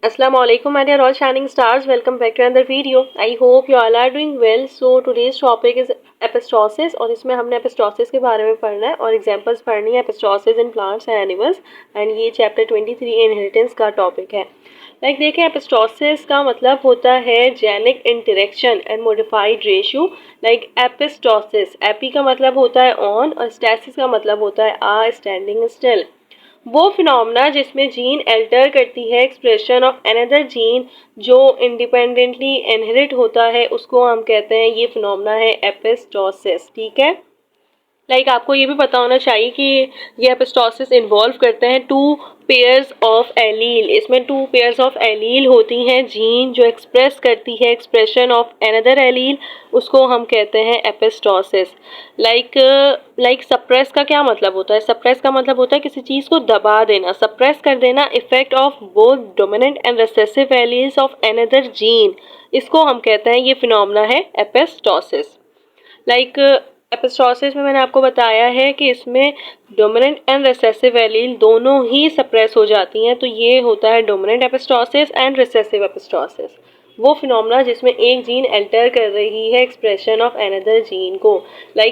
Assalamu alaikum, my dear all shining stars. Welcome back to another video. I hope you all are doing well. So today's topic is एपिस्टोसिस और इसमें हमने एपिस्टोसिस के बारे में पढ़ना है और एग्जांपल्स पढ़नी है epistasis in plants and animals and ये चैप्टर 23 इनहेरिटेंस का टॉपिक है। देखें एपिस्टोसिस का मतलब होता है genic interaction and modified ratio. Epistasis, epi का मतलब होता है ऑन और स्टैसिस का मतलब होता है आ स्टैंडिंग स्टिल। वो फिनोमेना जिसमें जीन एल्टर करती है एक्सप्रेशन ऑफ अनदर जीन जो इंडिपेंडेंटली इनहेरिट होता है उसको हम कहते हैं, ये फिनोमेना है एपिस्टोसिस। ठीक है, आपको ये भी पता होना चाहिए कि ये एपिस्टोसिस इन्वॉल्व करते हैं टू पेयर्स ऑफ एलील। इसमें टू पेयर्स ऑफ एलील होती हैं, जीन जो एक्सप्रेस करती है एक्सप्रेशन ऑफ अनदर एलील, उसको हम कहते हैं एपिस्टोसिस। सप्रेस का क्या मतलब होता है? सप्रेस का मतलब होता है किसी चीज़ को दबा देना, सप्रेस कर देना, effect of both dominant and recessive alleles of another gene, इसको हम कहते हैं, ये फिनोमेना है एपिस्टोसिस। एपिस्टोसिस में मैंने आपको बताया है कि इसमें डोमिनेंट एंड रिसेसिव एलील दोनों ही सप्रेस हो जाती हैं, तो ये होता है डोमिनेंट एपिस्टोसिस एंड रिसेसिव एपिस्टोसिस। वो फिनोमेना जिसमें एक जीन एल्टर कर रही है एक्सप्रेशन ऑफ अनदर जीन को।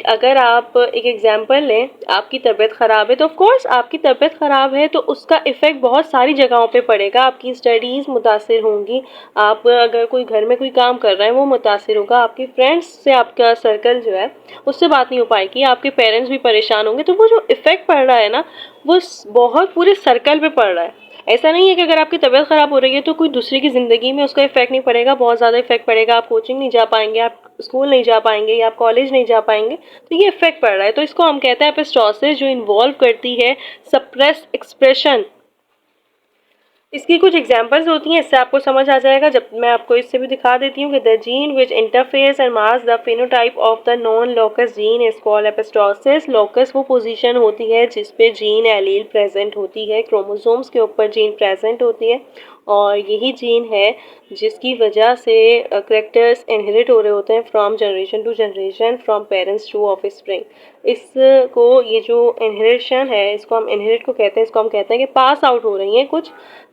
अगर आप एक एग्जांपल लें, आपकी तबीयत ख़राब है तो ऑफ कोर्स आपकी तबीयत ख़राब है तो उसका इफ़ेक्ट बहुत सारी जगहों पे पड़ेगा, आपकी स्टडीज़ मुतासिर होंगी, आप अगर कोई घर में कोई काम कर रहे हैं वो मुतासिर होगा, आपके फ्रेंड्स से आपका सर्कल जो है उससे बात नहीं हो पाएगी, आपके पेरेंट्स भी परेशान होंगे। तो वो जो इफ़ेक्ट पड़ रहा है ना, वो बहुत पूरे सर्कल पे पड़ रहा है। ऐसा नहीं है कि अगर आपकी तबीयत ख़राब हो रही है तो कोई दूसरे की ज़िंदगी में उसका इफेक्ट नहीं पड़ेगा, बहुत ज़्यादा इफेक्ट पड़ेगा, आप कोचिंग नहीं जा पाएंगे, आप स्कूल नहीं जा पाएंगे या आप कॉलेज नहीं जा पाएंगे, तो ये इफेक्ट पड़ रहा है। तो इसको हम कहते हैं एपिस्टोसिस, जो इन्वॉल्व करती है सप्रेस एक्सप्रेशन। इसकी कुछ एग्जांपल्स होती हैं, इससे आपको समझ आ जाएगा। जब मैं आपको इससे भी दिखा देती हूँ कि the gene which interferes and mask the phenotype of the non locus gene is called epistasis. Locus वो पोजीशन होती है जिस पे जीन एलील प्रेजेंट होती है, क्रोमोसोम्स के ऊपर जीन प्रेजेंट होती है और यही जीन है जिसकी वजह से करेक्टर्स इनहेरिट हो रहे होते हैं from generation to generation, from parents to offspring. इसको, ये जो इनहेरिशन है, इसको हम इनहेरिट को कहते हैं, इसको हम कहते हैं कि पास आउट हो रही हैं कुछ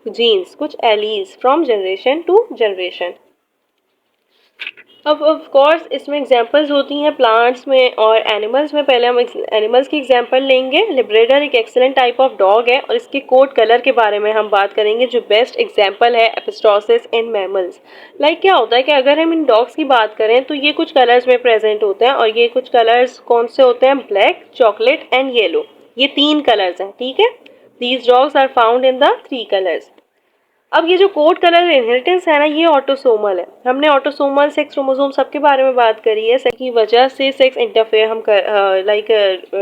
जीन्स, कुछ alleles from generation to generation. अब ऑफ कोर्स इसमें एग्जांपल्स होती हैं प्लांट्स में और एनिमल्स में। पहले हम एनिमल्स की एग्जांपल लेंगे। लिब्रेडर एक एक्सेलेंट टाइप ऑफ डॉग है और इसके कोट कलर के बारे में हम बात करेंगे, जो बेस्ट एग्जांपल है एपिस्टोसिस इन मैमल्स। क्या होता है कि अगर हम इन डॉग्स की बात करें तो ये कुछ कलर्स में प्रेजेंट होते हैं और ये कुछ कलर्स कौन से होते हैं? ब्लैक, चॉकलेट एंड येलो, ये तीन कलर्स हैं। ठीक है, these dogs are found in the three colours. अब ये जो कोड कलर इनहेरिटेंस है ना, ये ऑटोसोमल है। हमने ऑटोसोमल सेक्स क्रोमोसोम सबके बारे में बात करी है, सेक्स की वजह से सेक्स इंटरफेयर हम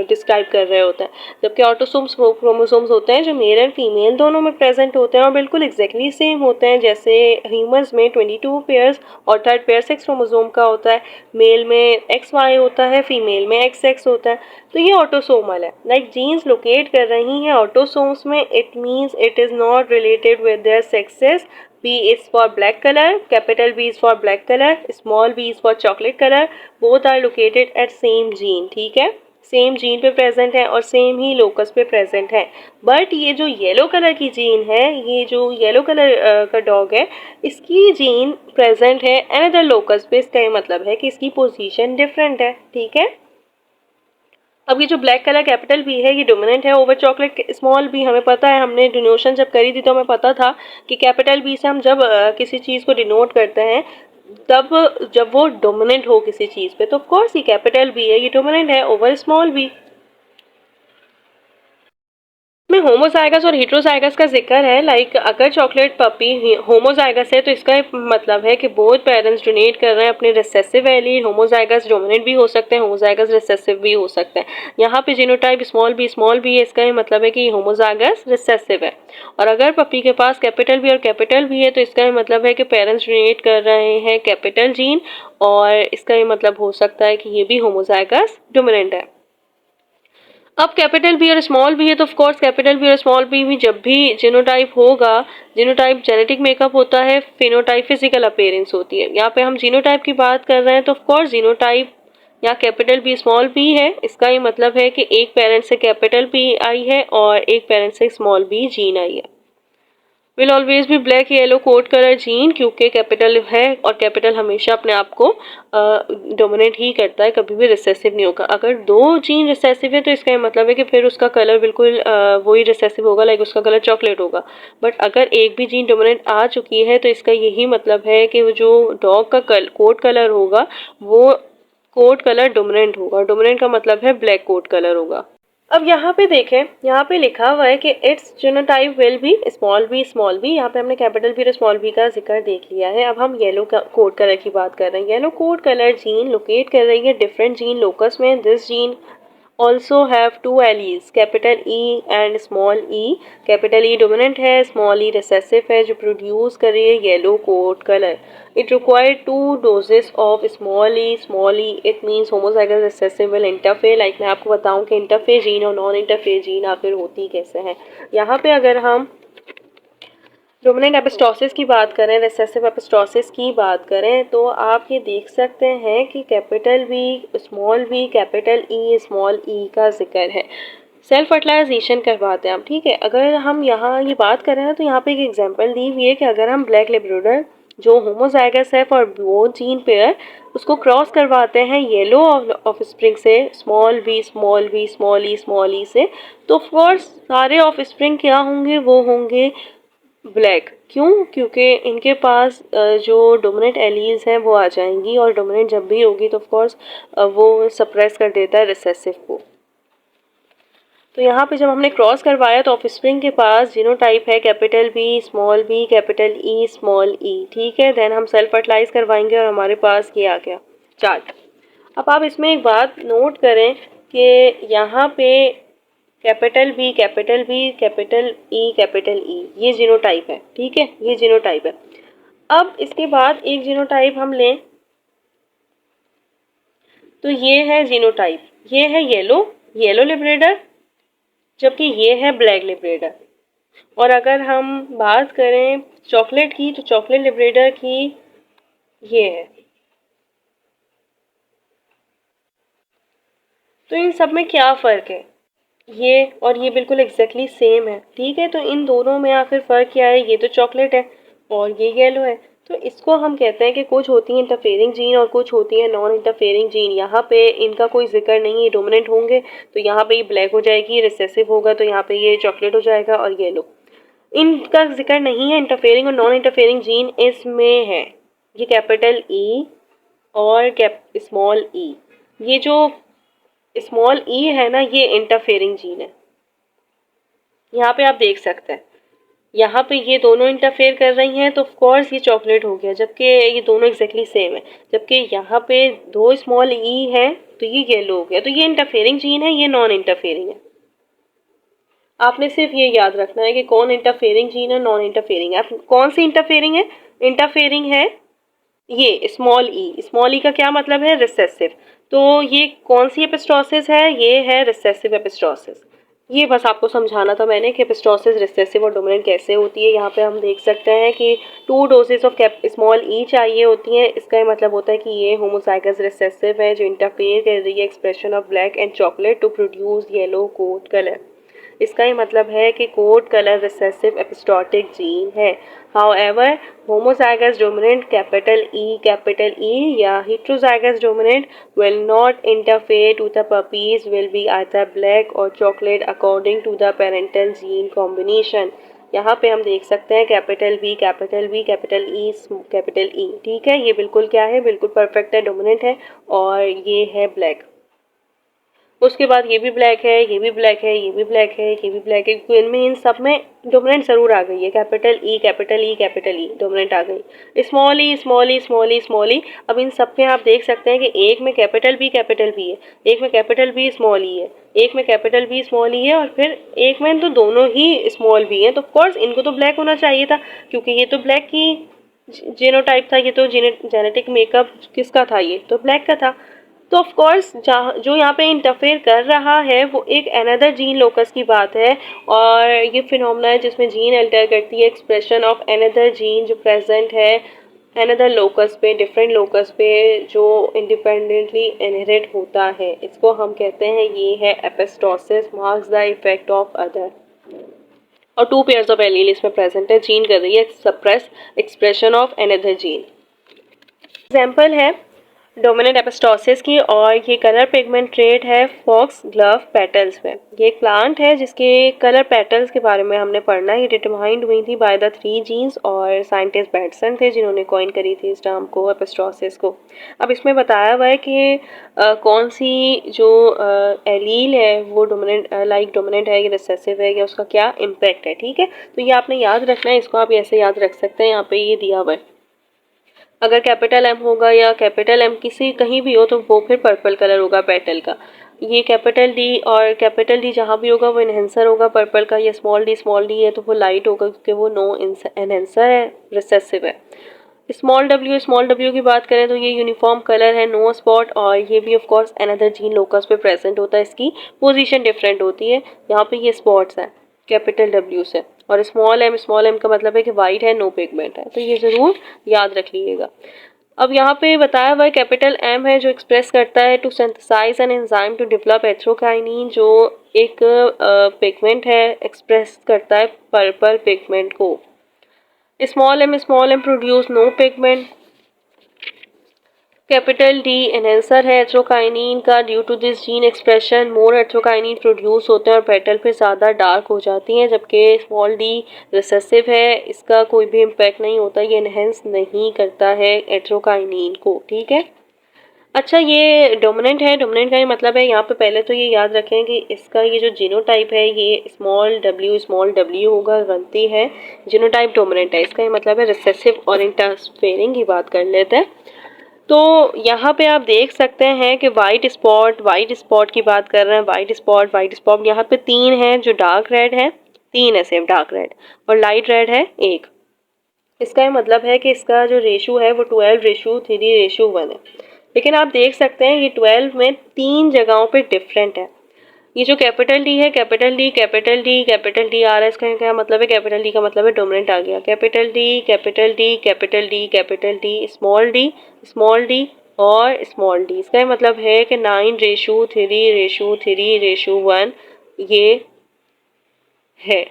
डिस्क्राइब कर रहे होते हैं, जबकि ऑटोसोम्स वो क्रोमोसोम्स होते हैं जो मेल एंड फीमेल दोनों में प्रेजेंट होते हैं और बिल्कुल एग्जैक्टली सेम होते हैं। जैसे ह्यूमंस में 22 पेयर्स और थर्ड पेयर सेक्स क्रोमोसोम का होता है, मेल में एक्स वाई होता है, फीमेल में एक्स एक्स होता है, तो ये ऑटोसोमल है। जीन्स लोकेट कर रही हैं ऑटोसोम्स में, it means it is not related with their sexes. B is for black color, capital B is for black color, small b is for chocolate color, both are located at same gene। ठीक है, same gene पे present है और same ही locus पे present है। But ये जो yellow colour की जीन है, ये जो येलो कलर का डॉग है, इसकी जीन प्रेजेंट है अनदर लोकस पे। इसका ये मतलब है कि इसकी पोजीशन डिफरेंट है। ठीक है, अब ये जो ब्लैक कलर कैपिटल बी है, ये डोमिनेंट है ओवर चॉकलेट स्मॉल बी। हमें पता है, हमने डिनोशन जब करी थी तो हमें पता था कि कैपिटल बी से हम जब किसी चीज़ को डिनोट करते हैं तब जब वो डोमिनेंट हो किसी चीज़ पे, तो ऑफ कोर्स ये कैपिटल बी है, ये डोमिनेंट है ओवर स्मॉल बी। में होमोजाइगस और हेट्रोजाइगस का जिक्र है। अगर चॉकलेट पपी होमोजाइगस है तो इसका मतलब है कि बोथ पेरेंट्स डोनेट कर रहे हैं अपने रिसेसिव एलील। होमोजाइगस डोमिनेंट भी हो सकते हैं, होमोजाइगस रिसेसिव भी हो सकते हैं। यहाँ पे जीनोटाइप स्मॉल बी है, इसका मतलब है कि होमोजाइगस रिसेसिव है। और अगर पपी के पास कैपिटल बी और कैपिटल बी है तो इसका मतलब है कि पेरेंट्स डोनेट कर रहे हैं कैपिटल जीन और इसका मतलब हो सकता है कि ये भी होमोजाइगस डोमिनेंट है। अब कैपिटल बी और स्मॉल बी है तो ऑफ कोर्स कैपिटल बी और स्मॉल बी भी जब भी जीनोटाइप होगा, जीनोटाइप जेनेटिक मेकअप होता है, फेनोटाइप फिजिकल अपीयरेंस होती है। यहाँ पे हम जीनोटाइप की बात कर रहे हैं तो ऑफ कोर्स जीनोटाइप या कैपिटल बी स्मॉल बी है। इसका ये मतलब है कि एक पेरेंट से कैपिटल बी आई है और एक पेरेंट से स्मॉल बी जीन आई है। Will always be black yellow coat colour gene, क्योंकि कैपिटल है और कैपिटल हमेशा अपने आप को डोमिनेट ही करता है, कभी भी रिसेसिव नहीं होगा। अगर दो जीन रिसेसिव है तो इसका मतलब है कि फिर उसका कलर बिल्कुल वही रिसेसिव होगा, लाइक उसका कलर चॉकलेट होगा। बट अगर एक भी जीन डोमिनेट आ चुकी है तो इसका यही मतलब है कि वो जो डॉग का कोट कलर होगा वो कोट कलर डोमिनेंट होगा। डोमिनेंट का मतलब है ब्लैक कोट कलर होगा। अब यहाँ पे देखें, यहाँ पे लिखा हुआ है कि its genotype will be small B small B. यहाँ पे हमने कैपिटल बी और स्मॉल बी का जिक्र देख लिया है। अब हम येलो कोट कलर की बात कर रहे हैं। Yellow coat colour gene locate कर रही है डिफरेंट जीन लोकस में। This gene also have two alleles, capital E and small e। capital E dominant है, small e recessive है, जो प्रोड्यूस कर रही है yellow coat colour. It required two doses of small e। It means homozygous recessive will interfere। like मैं आपको बताऊं कि इंटरफेयर जीन और नॉन इंटरफेयर जीन आखिर होती कैसे हैं। यहाँ पे अगर हम डोमिनेंट एपिस्टोसिस की बात करें, रिसेसिव एपिस्टोसिस की बात करें, तो आप ये देख सकते हैं कि capital B small B capital E small E का जिक्र है। सेल्फ फर्टिलाइजेशन करवाते हैं हम, ठीक है। अगर हम यहाँ ये बात करें ना तो यहाँ पे एक एग्जांपल दी हुई है कि अगर हम ब्लैक लेब्राडोर जो होमोजाइगस है फॉर वो जीन पेयर उसको क्रॉस करवाते हैं येलो ऑफ स्प्रिंग से small B small B small E से, तो ऑफकोर्स सारे ऑफ स्प्रिंग क्या होंगे, वो होंगे ब्लैक। क्यों? क्योंकि इनके पास जो डोमिनेंट एलील्स हैं वो आ जाएंगी, और डोमिनेंट जब भी होगी तो ऑफकोर्स वो सप्रेस कर देता है रिसेसिव को। तो यहाँ पे जब हमने क्रॉस करवाया तो ऑफस्प्रिंग के पास जीनोटाइप है capital B capital E small E, ठीक है। देन हम सेल्फ फर्टिलाइज करवाएंगे और हमारे पास ये आ गया चार्ट। अब आप इसमें एक बात नोट करें कि यहाँ पे कैपिटल बी कैपिटल ई ये जीनोटाइप है, ठीक है, ये जीनोटाइप है। अब इसके बाद एक जीनोटाइप हम लें तो ये है जीनोटाइप, ये है येलो लिब्रेडर, जबकि ये है ब्लैक लिब्रेडर। और अगर हम बात करें चॉकलेट की तो चॉकलेट लिब्रेडर की ये है। तो इन सब में क्या फ़र्क है? ये और ये बिल्कुल एग्जैक्टली सेम है, ठीक है। तो इन दोनों में आखिर फ़र्क क्या है? ये तो चॉकलेट है और ये येलो है। तो इसको हम कहते हैं कि कुछ होती हैं इंटरफेयरिंग जीन और कुछ होती हैं नॉन इंटरफेयरिंग जीन। यहाँ पे इनका कोई जिक्र नहीं है, डोमिनेंट होंगे तो यहाँ पे ये ब्लैक हो जाएगी, रिसेसिव होगा तो यहाँ पे ये चॉकलेट हो जाएगा और येलो। इनका जिक्र नहीं है, इंटरफेयरिंग और नॉन इंटरफेयरिंग जीन इसमें है। ये कैपिटल ई और स्मॉल ई, ये जो स्मॉल ई है ना ये इंटरफेयरिंग जीन है। यहाँ पे आप देख सकते हैं, यहाँ पे ये दोनों इंटरफेयर कर रही हैं तो ऑफ कोर्स ये चॉकलेट हो गया, जबकि ये दोनों एग्जैक्टली सेम है। जबकि यहाँ पे दो स्मॉल ई है तो ये येलो हो गया। तो ये इंटरफेयरिंग जीन है, ये नॉन इंटरफेयरिंग है। आपने सिर्फ ये याद रखना है कि कौन इंटरफेयरिंग जीन है, नॉन इंटरफेयरिंग है। कौन सी इंटरफेयरिंग है? इंटरफेयरिंग है ये स्मॉल ई का क्या मतलब है? रिसेसिव। तो ये कौन सी एपिस्टोसिस है? ये है रिसेसिव एपिस्टोसिस। ये बस आपको समझाना था मैंने कि एपिस्टोसिस रिसेसिव और डोमिनेंट कैसे होती है। यहाँ पे हम देख सकते हैं कि 2 डोजेस ऑफ स्मॉल ई चाहिए होती हैं। इसका ये मतलब होता है कि ये होमोजाइगस रिसेसिव है जो इंटरफेयर कर रही है expression of black and chocolate to produce yellow coat colour. इसका ही मतलब है कि coat colour recessive epistatic gene है। However homozygous dominant capital E या heterozygous dominant will not interfere to the puppies will be either black or chocolate according to the parental gene combination। यहाँ पे हम देख सकते हैं कैपिटल बी कैपिटल ई, ठीक है। ये बिल्कुल क्या है? बिल्कुल परफेक्ट है, डोमिनेंट है और ये है ब्लैक। उसके बाद ये भी ब्लैक है, ये भी ब्लैक है, ये भी ब्लैक है, ये भी ब्लैक है, क्योंकि इनमें इन सब में डोमिनेंट ज़रूर आ गई है। कैपिटल ई डोमिनेंट आ गई। स्मॉल ई। अब इन सब में आप देख सकते हैं कि एक में कैपिटल बी है, एक में कैपिटल बी स्मॉल ई है, एक में कैपिटल बी स्मॉल ई है और फिर एक में तो दोनों ही स्मॉल बी हैं। तो ऑफकोर्स इनको तो ब्लैक होना चाहिए था, क्योंकि ये तो ब्लैक की जीनोटाइप था, ये तो जेनेटिक मेकअप किसका था? ये तो ब्लैक का था। तो ऑफ कोर्स जो यहाँ पे इंटरफेयर कर रहा है वो एक अनदर जीन लोकस की बात है, और ये फिनोमेना है जिसमें जीन अल्टर करती है एक्सप्रेशन ऑफ अनदर जीन जो प्रेजेंट है अनदर लोकस पे, डिफरेंट लोकस पे, जो इंडिपेंडेंटली इनहेरिट होता है। इसको हम कहते हैं ये है epistasis marks the effect of other. और 2 पेयर्स ऑफ एलील इसमें प्रेजेंट है, जीन कर रही है suppress expression of another gene. Example है डोमिनेंट एपिस्टोसिस की, और ये कलर पिगमेंट ट्रेट है फॉक्स ग्लव पेटल्स में। ये एक प्लांट है जिसके कलर पेटल्स के बारे में हमने पढ़ना है। ये डिटरमाइंड हुई थी बाय द 3 जीन्स, और साइंटिस्ट बैटसन थे जिन्होंने कॉइन करी थी इस टर्म को, एपिस्टोसिस को। अब इसमें बताया हुआ है कि कौन सी जो एलील है वो डोमिनेंट है या रिसेसिव है, या उसका क्या इम्पैक्ट है। ठीक है, तो ये आपने याद रखना है, इसको आप ऐसे याद रख सकते हैं। यहाँ पे ये दिया हुआ है, अगर कैपिटल एम होगा या कैपिटल एम किसी कहीं भी हो तो वो फिर पर्पल कलर होगा पेटल का। ये कैपिटल डी और कैपिटल डी जहाँ भी होगा वो इन्हेंसर होगा पर्पल का। या स्मॉल डी है तो वो लाइट होगा क्योंकि वो नो इन्हेंसर है, रिसेसिव है। स्मॉल डब्ल्यू की बात करें तो ये यूनिफॉर्म कलर है, नो स्पॉट, और ये भी of course another gene locus पे प्रेजेंट होता है। इसकी पोजीशन डिफरेंट होती है, यहाँ पे ये स्पॉट्स हैं कैपिटल डब्ल्यू से। और स्मॉल एम का मतलब है कि वाइट है, नो पिगमेंट है, तो ये ज़रूर याद रख लीजिएगा। अब यहाँ पे बताया हुआ है कैपिटल एम है जो एक्सप्रेस करता है to synthesise an enzyme to develop एथ्रोकाइनिन, जो एक पिगमेंट है, एक्सप्रेस करता है पर्पल पिगमेंट को। Small M produce no pigment. Capital D enhancer है एथ्रोकाइनिन का। Due to this gene expression more एथ्रोकाइनिन प्रोड्यूस होते हैं और पेटल फिर ज़्यादा डार्क हो जाती हैं, जबकि स्मॉल डी रिसेसिव है, इसका कोई भी इम्पैक्ट नहीं होता, ये एनहेंस नहीं करता है एथ्रोकाइनिन को। ठीक है, अच्छा ये डोमिनेंट है, डोमिनेंट का ये मतलब है, यहाँ पे पहले तो ये याद रखें कि इसका ये जो जीनोटाइप है ये स्मॉल डब्ल्यू होगा, गलती है, जीनोटाइप डोमिनेंट है, इसका ये मतलब है रिसेसिव और इंटरफेरिंग की बात कर लेते हैं। तो यहाँ पे आप देख सकते हैं कि वाइट स्पॉट की बात कर रहे हैं, वाइट स्पॉट यहाँ पे 3 हैं जो डार्क रेड है, 3 है सिर्फ डार्क रेड, और लाइट रेड है 1। इसका ये मतलब है कि इसका जो रेशो है वो 12:3:1 है। लेकिन आप देख सकते हैं ये 12 में 3 जगहों पे डिफरेंट है। ये जो कैपिटल डी है, कैपिटल डी आ रहा है, इसका क्या मतलब है, कैपिटल डी का मतलब है डोमिनेंट आ गया। कैपिटल डी, स्मॉल डी और स्मॉल डी, इसका मतलब है कि 9:3:1 ये है।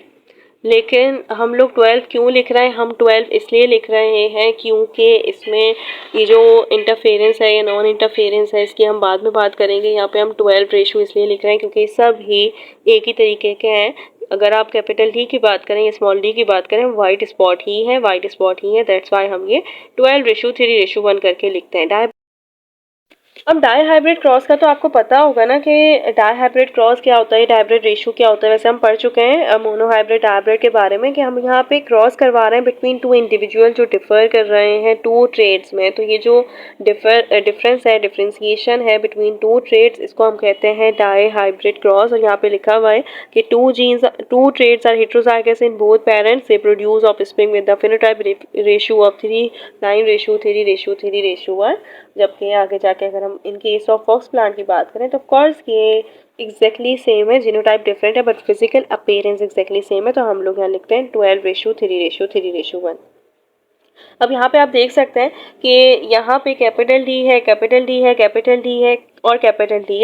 लेकिन हम लोग 12 क्यों लिख रहे हैं, हम 12 इसलिए लिख रहे हैं क्योंकि इसमें ये जो इंटरफेरेंस है या नॉन इंटरफेरेंस है इसकी हम बाद में बात करेंगे। यहाँ पे हम 12 रेशो इसलिए लिख रहे हैं क्योंकि सब ही एक ही तरीके के हैं। अगर आप कैपिटल डी की बात करें या स्मॉल डी की बात करें, वाइट स्पॉट ही है, दैट्स वाई हम ये 12:3:1 करके लिखते हैं। अब डाई हाइब्रिड क्रॉस का तो आपको पता होगा ना कि डाई हाइब्रिड क्रॉस क्या होता है, हाइब्रिड रेशो क्या होता है। वैसे हम पढ़ चुके हैं मोनो हाइब्रिड हाइब्रिड के बारे में कि हम यहाँ पे क्रॉस करवा रहे हैं बिटवीन 2 इंडिविजुअल जो डिफर कर रहे हैं 2 ट्रेड्स में। तो ये जो डिफरेंस है, डिफरेंशिएशन है बिटवीन 2 ट्रेड्स, इसको हम कहते हैं डाई हाइब्रिड क्रॉस। और यहाँ पे लिखा हुआ है कि 2 traits are heterozygous in both parents, they produce offspring with the phenotype ratio of 9:3:1। जबकि आगे जाके अगर हम in case of fox plant की बात करें तो ऑफकोर्स ये एग्जैक्टली सेम है, जीनोटाइप डिफरेंट है but physical appearance exactly same है। तो हम लोग यहाँ लिखते हैं 12:3:1। अब यहाँ पे आप देख सकते हैं कि यहाँ पे कैपिटल डी है और कैपिटल डी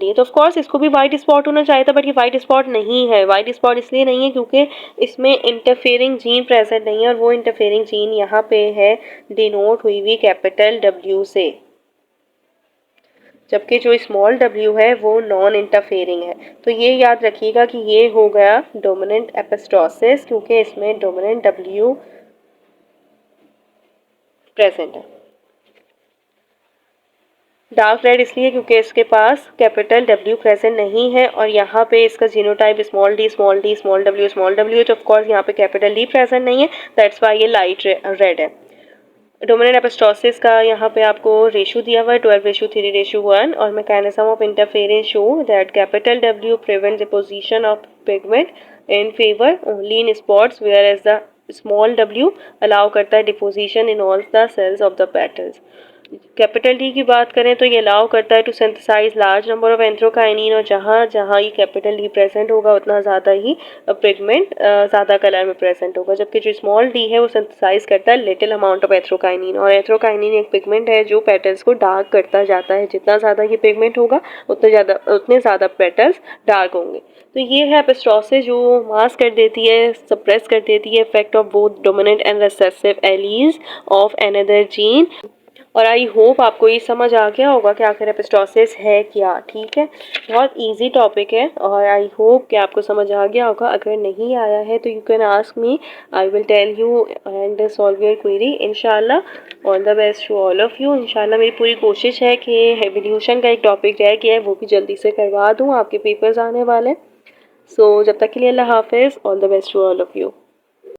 है। तो ऑफकोर्स इसको भी वाइट स्पॉट होना चाहिए था, बट ये वाइट स्पॉट नहीं है। वाइट स्पॉट इसलिए नहीं है क्योंकि इसमें इंटरफेयरिंग जीन प्रेजेंट नहीं है, और वो इंटरफेयरिंग जीन यहाँ पे है डिनोट हुई हुई कैपिटल डब्ल्यू से, जबकि जो स्मॉल डब्ल्यू है वो नॉन इंटरफेयरिंग है। तो ये याद रखिएगा कि ये हो गया डोमिनेंट एपिस्टोसिस क्योंकि इसमें डोमिनेंट डब्ल्यू प्रेजेंट है। डार्क रेड इसलिए क्योंकि इसके पास कैपिटल डब्ल्यू प्रेजेंट नहीं है, और यहाँ पे इसका genotype small D, small W, तो ऑफकोर्स यहाँ पे कैपिटल डी प्रेजेंट नहीं है, दैट्स वाई ये लाइट रेड है। डोमिनेंट एपिस्टोसिस का यहाँ पे आपको रेशो दिया हुआ है 12:3:1, और mechanism of interference show that capital W prevents the position of pigment in favour only in spots whereas the small W allow करता है deposition in all the cells of the petals. Capital D की बात करें तो ये allow करता है to synthesise large number of anthocyanin, और जहाँ जहाँ ही कैपिटल डी प्रेजेंट होगा उतना ज़्यादा ही पिगमेंट ज़्यादा कलर में प्रेजेंट होगा, जबकि जो स्मॉल डी है वो सिंथेसाइज करता है लिटिल अमाउंट ऑफ एंथ्रोकाइनिन, और एंथ्रोकाइनिन एक पिगमेंट है जो पेटल्स को डार्क करता जाता है। जितना ज़्यादा ये पिगमेंट होगा उतने ज़्यादा पेटल्स डार्क होंगे। तो ये है एपिस्टोसिस जो मास्क कर देती है, सप्रेस कर देती है effect of both dominant and recessive allies of another gene. और आई होप आपको ये समझ आ गया होगा कि आखिर एपिस्टोसिस है क्या। ठीक है, बहुत इजी टॉपिक है और आई होप कि आपको समझ आ गया होगा। अगर नहीं आया है तो you can ask me, I will tell you and solve your query इंशाल्लाह। All the best to all of you. इंशाल्लाह मेरी पूरी कोशिश है कि एवोल्यूशन का एक टॉपिक रह गया है वो भी जल्दी से करवा दूँ, आपके पेपर्स आने वाले। सो जब तक के लिए अल्लाह हाफिज़, all the best to all of you.